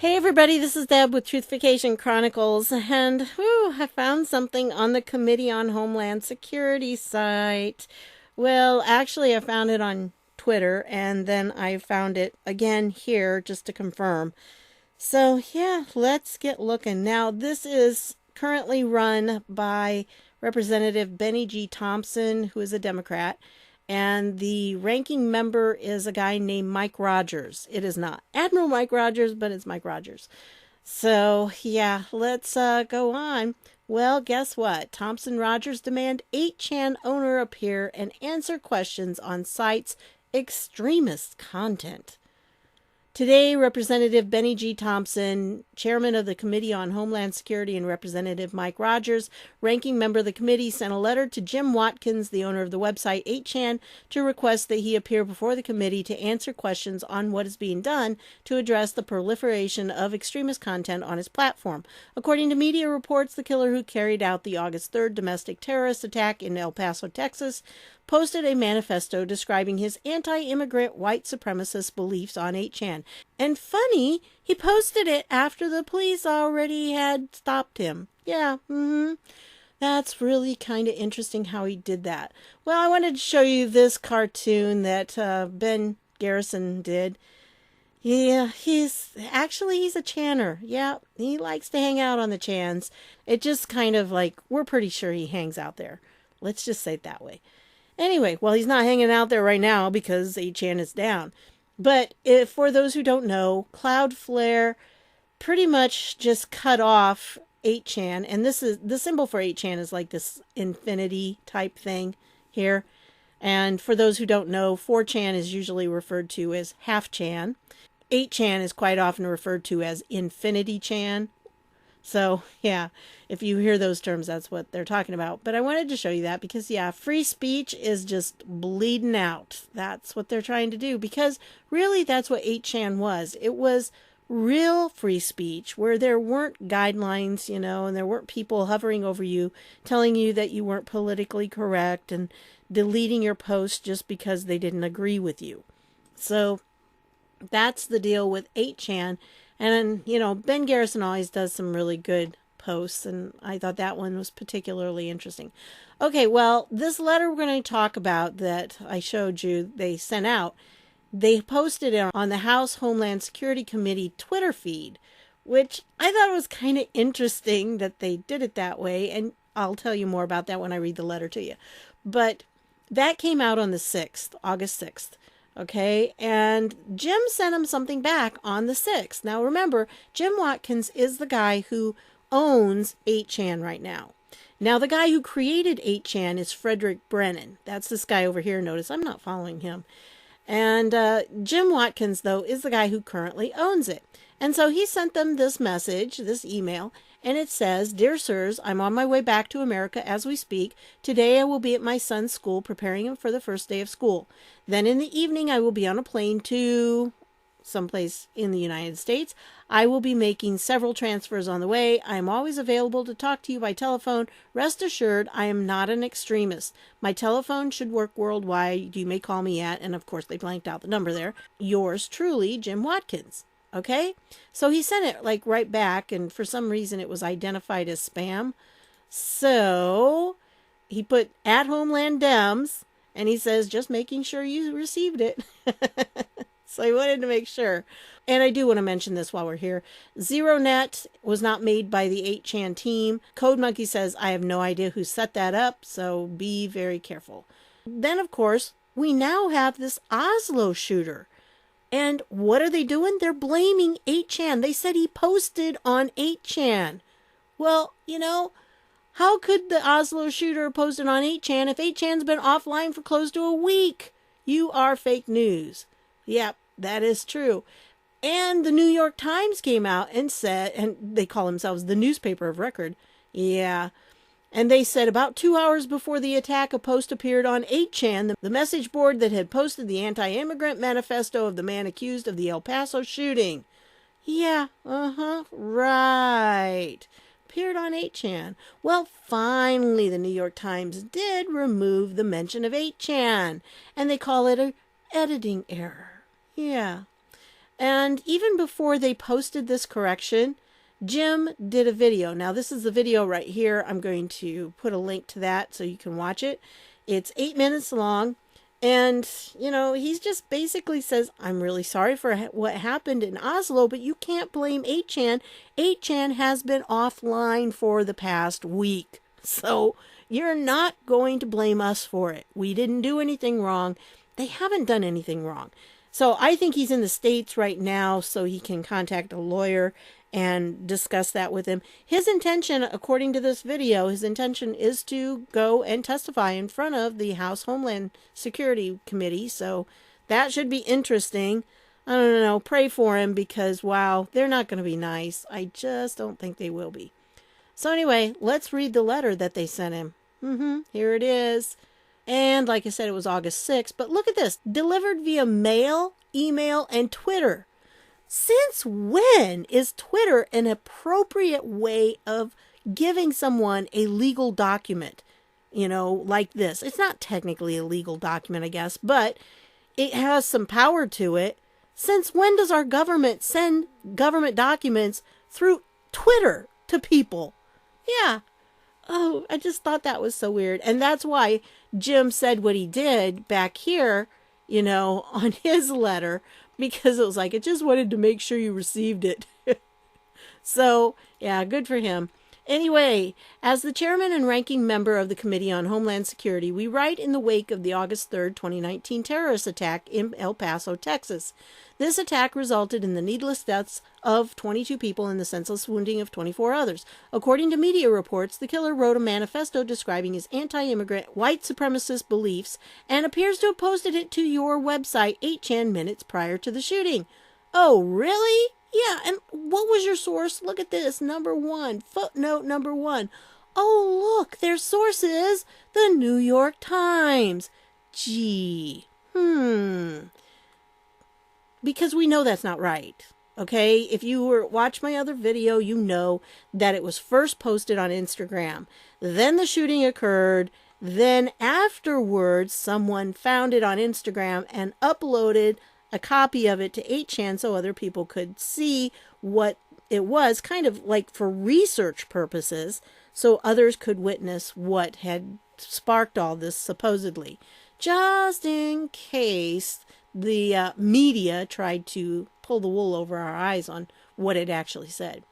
Hey everybody, this is Deb with Truthification Chronicles, and I found something on the Committee on Homeland Security site. Well, actually I found it on Twitter, and then I found it again here just to confirm. So yeah, let's get looking. Now this is currently run by Representative Benny G. Thompson, who is a Democrat. And the ranking member is a guy named Mike Rogers. It is not Admiral Mike Rogers, but it's Mike Rogers. So, yeah, let's go on. Well, guess what? Thompson Rogers demand 8chan owner appear and answer questions on site's extremist content. Today, Representative Benny G. Thompson, chairman of the Committee on Homeland Security, and Representative Mike Rogers, ranking member of the committee, sent a letter to Jim Watkins, the owner of the website 8chan, to request that he appear before the committee to answer questions on what is being done to address the proliferation of extremist content on his platform. According to media reports, the killer who carried out the August 3rd domestic terrorist attack in El Paso, Texas, posted a manifesto describing his anti-immigrant white supremacist beliefs on 8chan. And funny, he posted it after the police already had stopped him. Yeah, that's really kind of interesting how he did that. Well, I wanted to show you this cartoon that Ben Garrison did. Yeah, he's a channer. Yeah, he likes to hang out on the chans. It just kind of like, we're pretty sure he hangs out there. Let's just say it that way. Anyway, well, he's not hanging out there right now because 8chan is down. But for those who don't know, Cloudflare pretty much just cut off 8chan. And this is the symbol for 8chan is like this infinity type thing here. And for those who don't know, 4chan is usually referred to as half-chan. 8chan is quite often referred to as infinity-chan. So, yeah, if you hear those terms, that's what they're talking about. But I wanted to show you that because, yeah, free speech is just bleeding out. That's what they're trying to do because really that's what 8chan was. It was real free speech where there weren't guidelines, and there weren't people hovering over you telling you that you weren't politically correct and deleting your post just because they didn't agree with you. So that's the deal with 8chan. And, Ben Garrison always does some really good posts, and I thought that one was particularly interesting. Okay, well, this letter we're going to talk about that I showed you they sent out, they posted it on the House Homeland Security Committee Twitter feed, which I thought was kind of interesting that they did it that way, and I'll tell you more about that when I read the letter to you. But that came out on the 6th, August 6th. Okay, and Jim sent him something back on the 6th. Now remember, Jim Watkins is the guy who owns 8chan right now. Now the guy who created 8chan is Frederick Brennan. That's this guy over here. Notice I'm not following him. And Jim Watkins, though, is the guy who currently owns it. And so he sent them this message, this email, and it says, "Dear sirs, I'm on my way back to America as we speak. Today I will be at my son's school preparing him for the first day of school. Then in the evening I will be on a plane to someplace in the United States. I will be making several transfers on the way. I am always available to talk to you by telephone. Rest assured, I am not an extremist. My telephone should work worldwide. You may call me at," and of course they blanked out the number there, "yours truly, Jim Watkins." Okay, so he sent it like right back, and for some reason it was identified as spam. So he put at Homeland Dems, and he says, "Just making sure you received it." So he wanted to make sure. And I do want to mention this while we're here. ZeroNet was not made by the 8chan team. CodeMonkey says, "I have no idea who set that up, so be very careful." Then, of course, we now have this Oslo shooter. And what are they doing? They're blaming 8chan. They said he posted on 8chan. Well, how could the Oslo shooter post it on 8chan if 8chan's been offline for close to a week? You are fake news. Yep, that is true. And the New York Times came out and said, and they call themselves the newspaper of record. Yeah. And they said about 2 hours before the attack, a post appeared on 8chan, the message board that had posted the anti-immigrant manifesto of the man accused of the El Paso shooting. Yeah, right. Appeared on 8chan. Well, finally, the New York Times did remove the mention of 8chan, and they call it an editing error. Yeah. And even before they posted this correction, Jim did a video. Now, this is the video right here. I'm going to put a link to that so you can watch it. It's 8 minutes long. And, he just basically says, I'm really sorry for what happened in Oslo, but you can't blame 8chan. 8chan has been offline for the past week. So you're not going to blame us for it. We didn't do anything wrong. They haven't done anything wrong. So I think he's in the States right now so he can contact a lawyer and discuss that with him. His intention, according to this video, his intention is to go and testify in front of the House Homeland Security Committee. So that should be interesting. I don't know. Pray for him because, wow, they're not going to be nice. I just don't think they will be. So anyway, let's read the letter that they sent him. Here it is. And like I said, it was August 6th. But look at this. Delivered via mail, email, and Twitter. Since when is Twitter an appropriate way of giving someone a legal document, like this? It's not technically a legal document, I guess, but it has some power to it. Since when does our government send government documents through Twitter to people? Yeah. Oh, I just thought that was so weird. And that's why Jim said what he did back here, on his letter. Because it was like, it just wanted to make sure you received it. So, yeah, good for him. Anyway, as the chairman and ranking member of the Committee on Homeland Security, we write in the wake of the August 3rd, 2019 terrorist attack in El Paso, Texas. This attack resulted in the needless deaths of 22 people and the senseless wounding of 24 others. According to media reports, the killer wrote a manifesto describing his anti-immigrant, white supremacist beliefs and appears to have posted it to your website 8chan minutes prior to the shooting. Oh, really? Yeah, and what was your source? Look at this, number 1, footnote number 1. Oh, look, their source is the New York Times. Gee, because we know that's not right, okay? If you watch my other video, you know that it was first posted on Instagram. Then the shooting occurred. Then afterwards, someone found it on Instagram and uploaded a copy of it to 8chan so other people could see what it was, kind of like for research purposes, so others could witness what had sparked all this, supposedly. Just in case the media tried to pull the wool over our eyes on what it actually said.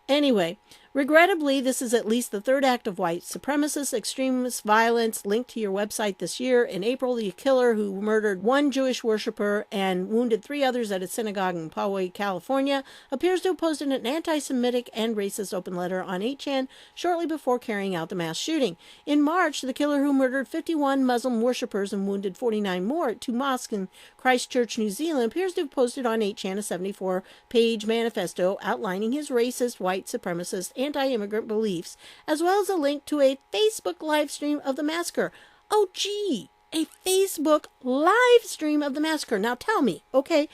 Anyway, regrettably, this is at least the third act of white supremacist extremist violence linked to your website this year. In April, the killer who murdered one Jewish worshiper and wounded 3 others at a synagogue in Poway, California, appears to have posted an anti-Semitic and racist open letter on 8chan shortly before carrying out the mass shooting. In March, the killer who murdered 51 Muslim worshippers and wounded 49 more at 2 mosques in Christchurch, New Zealand, appears to have posted on 8chan a 74-page manifesto outlining his racist, white supremacist, anti-immigrant beliefs, as well as a link to a Facebook live stream of the massacre. Oh, gee, a Facebook live stream of the massacre. Now tell me, okay,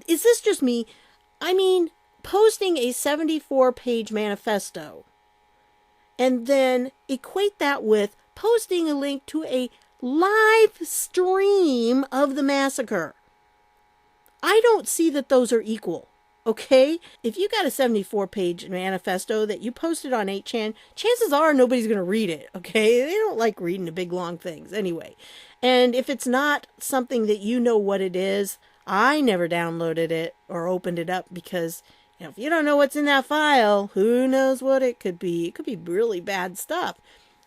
is this just me? I mean, posting a 74-page manifesto and then equate that with posting a link to a live stream of the massacre. I don't see that those are equal. Okay, if you got a 74-page manifesto that you posted on 8chan, chances are nobody's going to read it, okay? They don't like reading the big, long things anyway. And if it's not something that you know what it is, I never downloaded it or opened it up because, if you don't know what's in that file, who knows what it could be. It could be really bad stuff.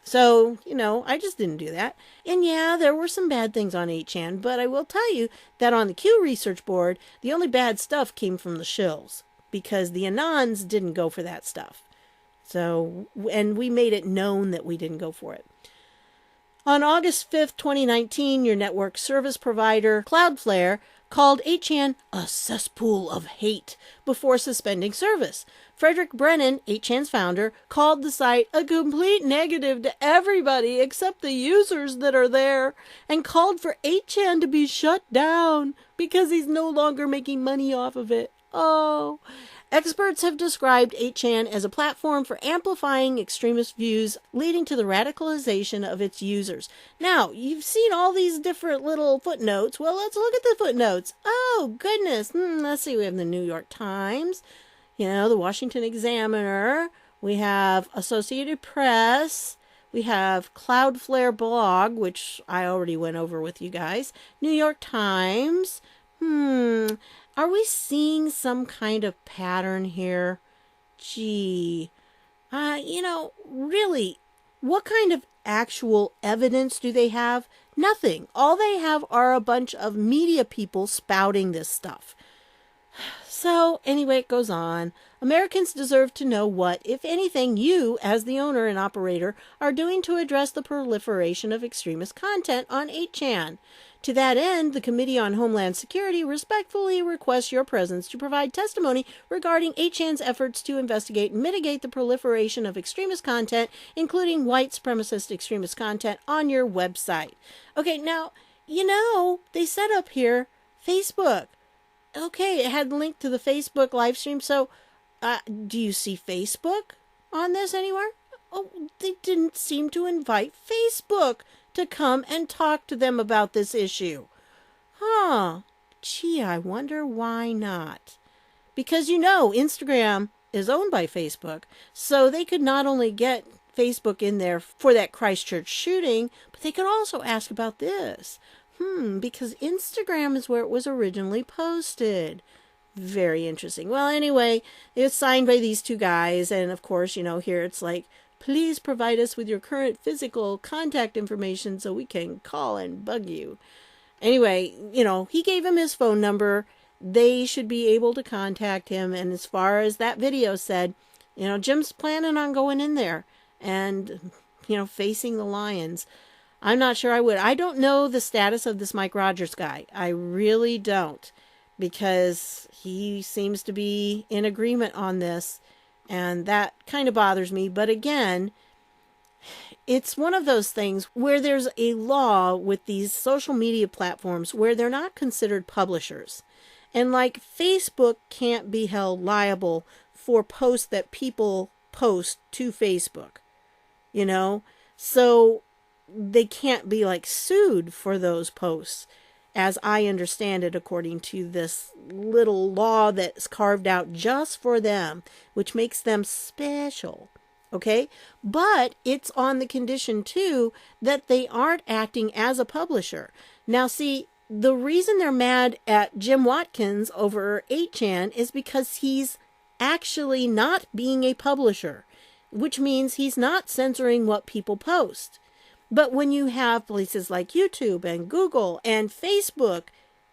So, I just didn't do that. And yeah, there were some bad things on 8chan, but I will tell you that on the Q Research Board, the only bad stuff came from the shills because the Anons didn't go for that stuff. So, and we made it known that we didn't go for it. On August 5th, 2019, your network service provider, Cloudflare, called 8chan a cesspool of hate before suspending service. Frederick Brennan, 8chan's founder, called the site a complete negative to everybody except the users that are there and called for 8chan to be shut down because he's no longer making money off of it. Oh, experts have described 8chan as a platform for amplifying extremist views, leading to the radicalization of its users. Now, you've seen all these different little footnotes. Well, let's look at the footnotes. Oh, goodness. Let's see. We have the New York Times, the Washington Examiner. We have Associated Press. We have Cloudflare blog, which I already went over with you guys. New York Times. Are we seeing some kind of pattern here? Gee, really, what kind of actual evidence do they have? Nothing. All they have are a bunch of media people spouting this stuff. So, anyway, it goes on. Americans deserve to know what, if anything, you, as the owner and operator, are doing to address the proliferation of extremist content on 8chan. To that end, the Committee on Homeland Security respectfully requests your presence to provide testimony regarding 8chan's efforts to investigate and mitigate the proliferation of extremist content, including white supremacist extremist content, on your website. Okay, now, they set up here Facebook. Okay, it had a link to the Facebook live stream. So, do you see Facebook on this anywhere? Oh, they didn't seem to invite Facebook to come and talk to them about this issue. Gee, I wonder why not. Because Instagram is owned by Facebook, so they could not only get Facebook in there for that Christchurch shooting, but they could also ask about this. Because Instagram is where it was originally posted. Very interesting. Well, anyway, it's signed by these two guys, and of course, here it's like, please provide us with your current physical contact information so we can call and bug you. Anyway, he gave him his phone number. They should be able to contact him. And as far as that video said, Jim's planning on going in there and, facing the lions. I'm not sure I would. I don't know the status of this Mike Rogers guy. I really don't, because he seems to be in agreement on this. And that kind of bothers me. But again, it's one of those things where there's a law with these social media platforms where they're not considered publishers. And like Facebook can't be held liable for posts that people post to Facebook, So they can't be sued for those posts, as I understand it, according to this little law that's carved out just for them, which makes them special. Okay? But it's on the condition, too, that they aren't acting as a publisher. Now, see, the reason they're mad at Jim Watkins over 8chan is because he's actually not being a publisher, which means he's not censoring what people post. But when you have places like YouTube and Google and Facebook,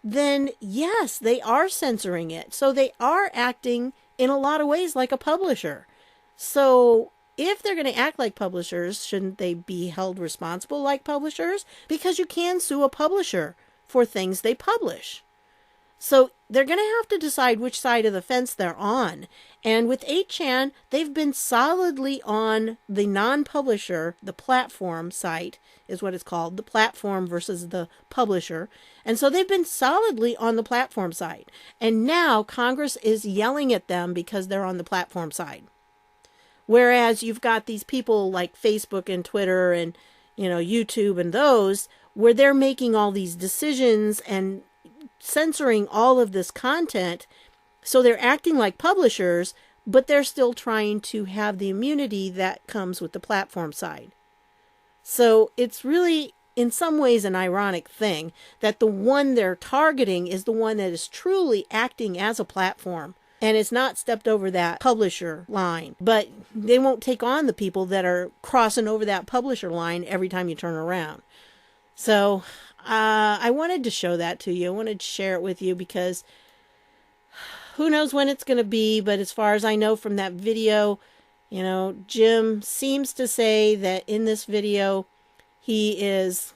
then yes, they are censoring it. So they are acting in a lot of ways like a publisher. So if they're going to act like publishers, shouldn't they be held responsible like publishers? Because you can sue a publisher for things they publish. So they're going to have to decide which side of the fence they're on. And with 8chan, they've been solidly on the non-publisher, the platform site is what it's called, the platform versus the publisher. And so they've been solidly on the platform side. And now Congress is yelling at them because they're on the platform side. Whereas you've got these people like Facebook and Twitter and, YouTube and those, where they're making all these decisions and censoring all of this content. So they're acting like publishers, but they're still trying to have the immunity that comes with the platform side. So it's really, in some ways, an ironic thing that the one they're targeting is the one that is truly acting as a platform and it's not stepped over that publisher line. But they won't take on the people that are crossing over that publisher line every time you turn around. So I wanted to show that to you. I wanted to share it with you because who knows when it's going to be. But as far as I know from that video, Jim seems to say that in this video, he is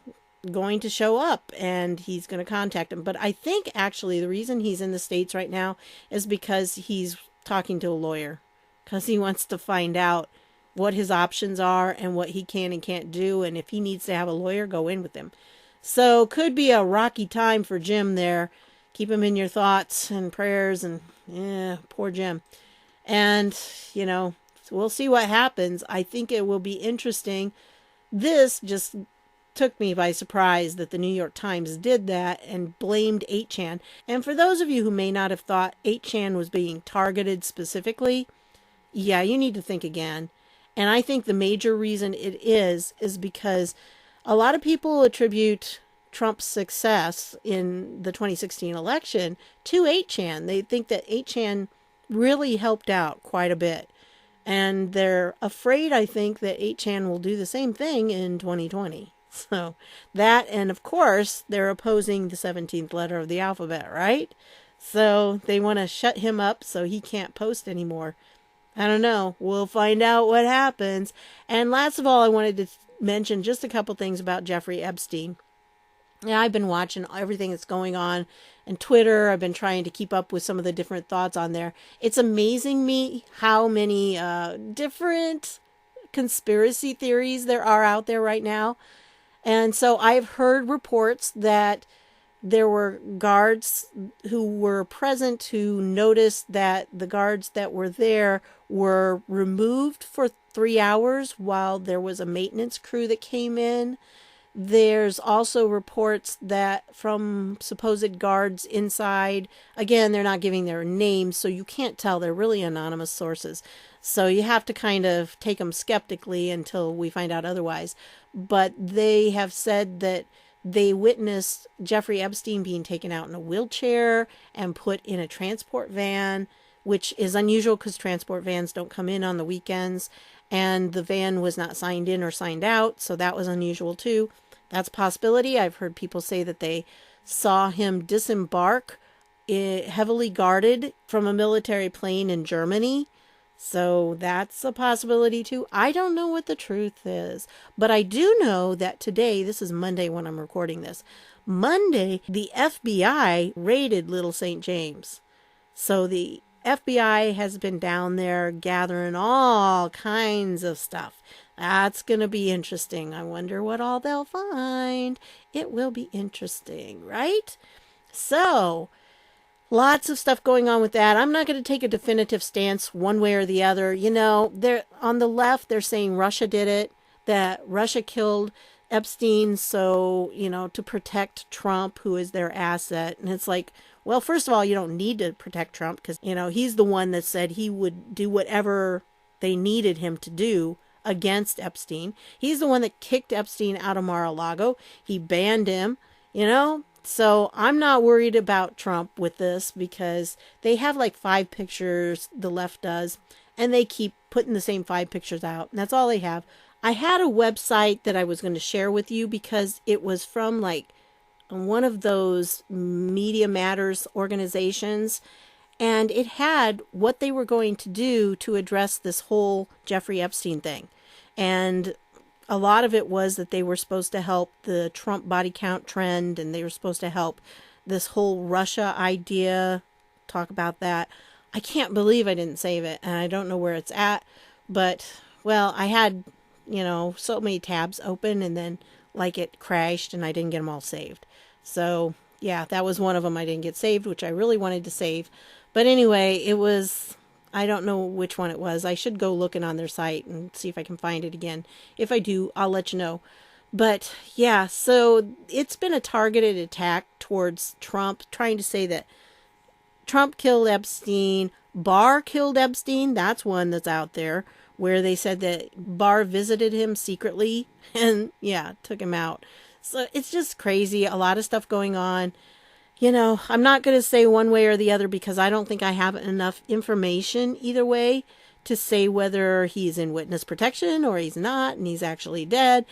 going to show up and he's going to contact him. But I think actually the reason he's in the States right now is because he's talking to a lawyer, because he wants to find out what his options are and what he can and can't do. And if he needs to have a lawyer, go in with him. So could be a rocky time for Jim there keep him in your thoughts and prayers. And yeah, poor Jim. And, we'll see what happens. I think it will be interesting. This just took me by surprise that the New York Times did that and blamed 8chan. And for those of you who may not have thought 8chan was being targeted specifically, yeah, you need to think again. And I think the major reason it is because a lot of people attribute Trump's success in the 2016 election to 8chan. They think that 8chan really helped out quite a bit. And they're afraid, I think, that 8chan will do the same thing in 2020. So that, and of course, they're opposing the 17th letter of the alphabet, right? So they want to shut him up so he can't post anymore. I don't know. We'll find out what happens. And last of all, I wanted to mention just a couple things about Jeffrey Epstein. Yeah, I've been watching everything that's going on and Twitter. I've been trying to keep up with some of the different thoughts on there. It's amazing me how many different conspiracy theories there are out there right now. And so I've heard reports that there were guards who were present who noticed that the guards that were there were removed for 3 hours while there was a maintenance crew that came in. There's also reports that from supposed guards inside, again, they're not giving their names, so you can't tell. They're really anonymous sources. So you have to kind of take them skeptically until we find out otherwise. But they have said that they witnessed Jeffrey Epstein being taken out in a wheelchair and put in a transport van, which is unusual because transport vans don't come in on the weekends. And the van was not signed in or signed out, so that was unusual too. That's a possibility. I've heard people say that they saw him disembark heavily guarded from a military plane in Germany. So that's a possibility too. I don't know what the truth is, but I do know that today, this is Monday when I'm recording this, Monday, the FBI raided Little St. James. So the FBI has been down there gathering all kinds of stuff. That's going to be interesting. I wonder what all they'll find. It will be interesting, right? So, lots of stuff going on with that. I'm not going to take a definitive stance one way or the other. They're on the left, they're saying Russia did it, that Russia killed Epstein to protect Trump, who is their asset. And it's like, well, first of all, you don't need to protect Trump because, he's the one that said he would do whatever they needed him to do against Epstein. He's the one that kicked Epstein out of Mar-a-Lago. He banned him, So I'm not worried about Trump with this because they have like 5 pictures, the left does, and they keep putting the same 5 pictures out. And that's all they have. I had a website that I was going to share with you because it was from like one of those Media Matters organizations, and it had what they were going to do to address this whole Jeffrey Epstein thing. And a lot of it was that they were supposed to help the Trump body count trend, and they were supposed to help this whole Russia idea, talk about that. I can't believe I didn't save it, and I don't know where it's at, but, well, I had, so many tabs open, and then, it crashed, and I didn't get them all saved. So, yeah, that was one of them I didn't get saved, which I really wanted to save. But anyway, it was, I don't know which one it was. I should go looking on their site and see if I can find it again. If I do, I'll let you know. But yeah, so it's been a targeted attack towards Trump, trying to say that Trump killed Epstein, Barr killed Epstein. That's one that's out there where they said that Barr visited him secretly and took him out. So it's just crazy. A lot of stuff going on. I'm not going to say one way or the other because I don't think I have enough information either way to say whether he's in witness protection or he's not and he's actually dead.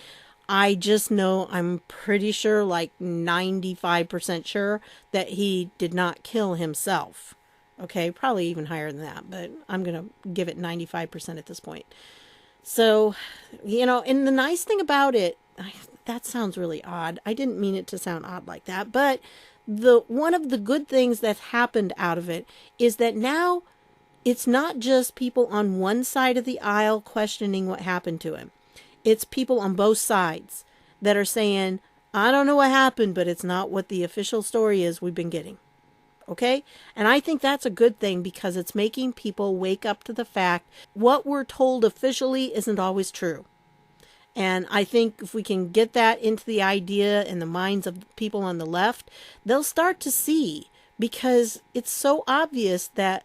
I just know I'm pretty sure, like 95% sure, that he did not kill himself. Okay, probably even higher than that, but I'm going to give it 95% at this point. So, and the nice thing about it, that sounds really odd. I didn't mean it to sound odd like that, but one of the good things that happened out of it is that now it's not just people on one side of the aisle questioning what happened to him. It's people on both sides that are saying, I don't know what happened, but it's not what the official story is we've been getting. okay? And I think that's a good thing because it's making people wake up to the fact what we're told officially isn't always true. And I think if we can get that into the idea in the minds of people on the left, they'll start to see, because it's so obvious that,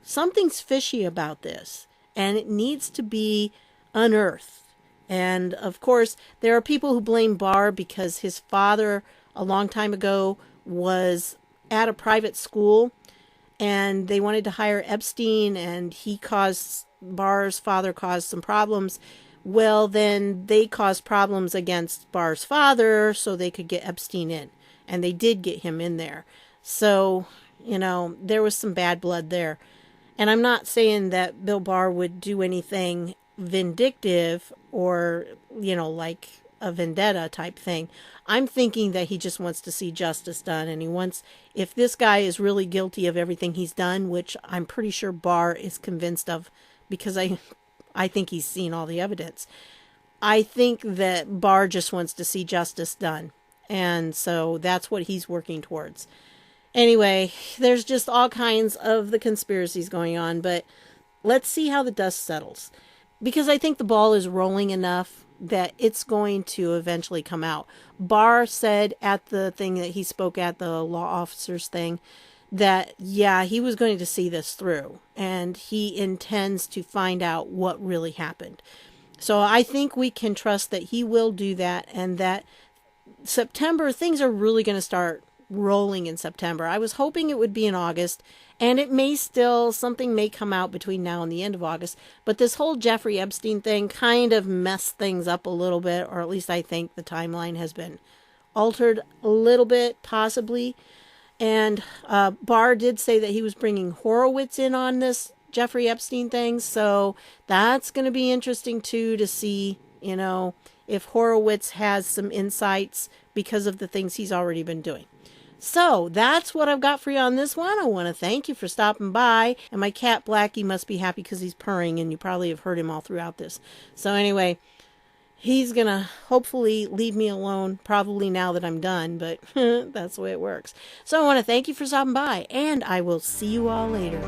something's fishy about this and it needs to be unearthed. And of course, there are people who blame Barr because his father a long time ago was at a private school and they wanted to hire Epstein, and Barr's father caused some problems. Well, then they caused problems against Barr's father so they could get Epstein in. And they did get him in there. So, there was some bad blood there. And I'm not saying that Bill Barr would do anything vindictive or, like a vendetta type thing. I'm thinking that he just wants to see justice done. And if this guy is really guilty of everything he's done, which I'm pretty sure Barr is convinced of, because I think he's seen all the evidence. I think that Barr just wants to see justice done. And so that's what he's working towards. Anyway, there's just all kinds of the conspiracies going on, but let's see how the dust settles. Because I think the ball is rolling enough that it's going to eventually come out. Barr said at the thing that he spoke at, the law officers thing, that, he was going to see this through, and he intends to find out what really happened. So I think we can trust that he will do that, and that September, things are really going to start rolling in September. I was hoping it would be in August, and something may come out between now and the end of August, but this whole Jeffrey Epstein thing kind of messed things up a little bit, or at least I think the timeline has been altered a little bit, possibly. And Barr did say that he was bringing Horowitz in on this Jeffrey Epstein thing. So that's going to be interesting, too, to see, if Horowitz has some insights because of the things he's already been doing. So that's what I've got for you on this one. I want to thank you for stopping by. And my cat Blackie must be happy because he's purring, and you probably have heard him all throughout this. So anyway, he's going to hopefully leave me alone, probably now that I'm done, but that's the way it works. So I want to thank you for stopping by, and I will see you all later.